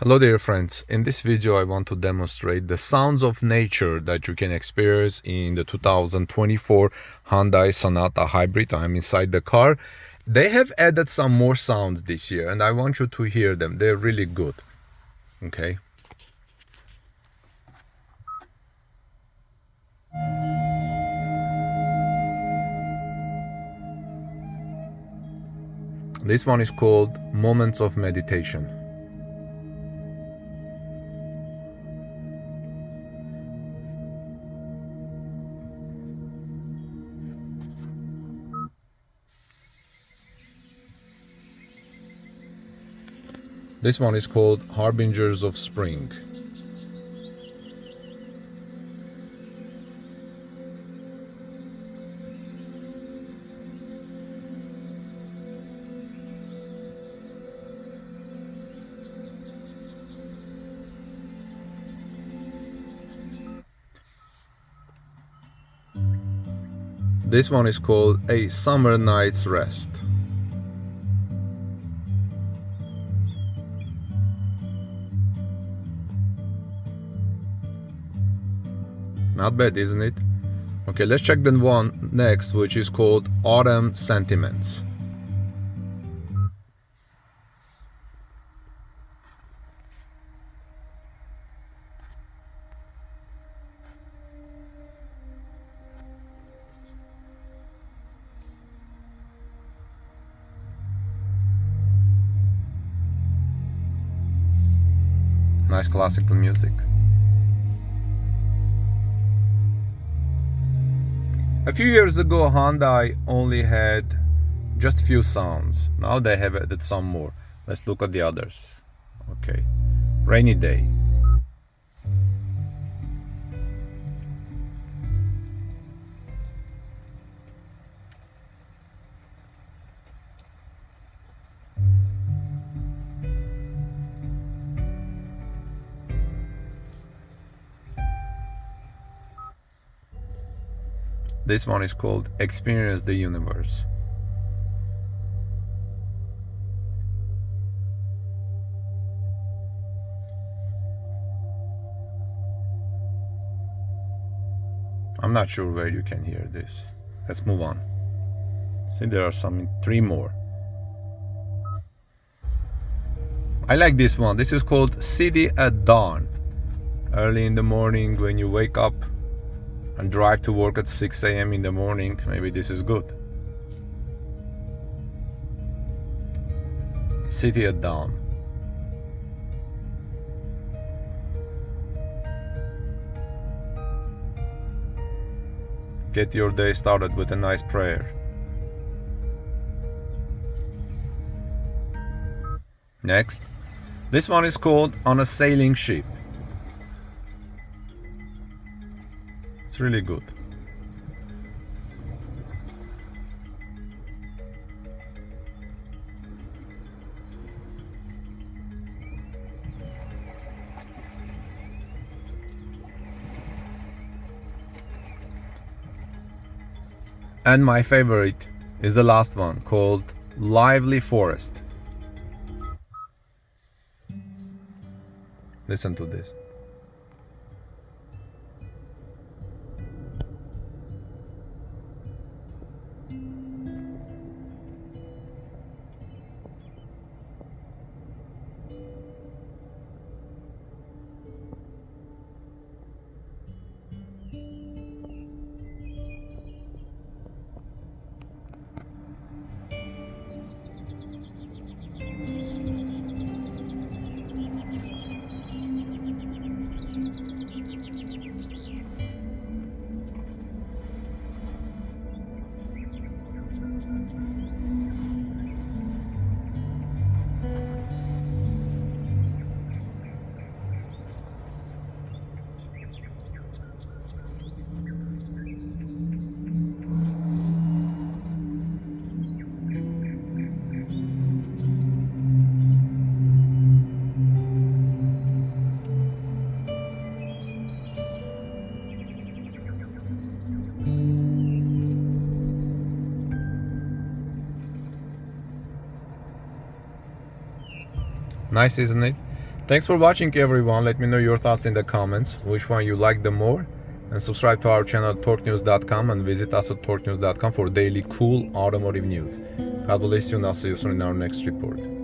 Hello dear friends, in this video I want to demonstrate the sounds of nature that you can experience in the 2024 Hyundai Sonata Hybrid. I'm inside the car. They have added some more sounds this year and I want you to hear them. They're really good. Okay. This one is called Moments of Meditation. This one is called Harbingers of Spring. This one is called A Summer Night's Rest. Not bad, isn't it? Okay, let's check the one next, which is called Autumn Sentiments. Nice classical music. A few years ago, Hyundai only had just few sounds. Now they have added some more. Let's look at the others. Okay. Rainy Day. This one is called Experience the Universe. I'm not sure where you can hear this. Let's move on. See, there are three more. I like this one. This is called City at Dawn. Early in the morning when you wake up and drive to work at 6 a.m. in the morning, maybe this is good. City at Dawn. Get your day started with a nice prayer. Next, this one is called On a Sailing Ship. It's really good. And my favorite is the last one, called Lively Forest. Listen to this. Nice, isn't it? Thanks for watching, everyone. Let me know your thoughts in the comments, which one you like the more. And subscribe to our channel at torquenews.com and visit us at torquenews.com for daily cool automotive news. God bless you, and I'll see you soon in our next report.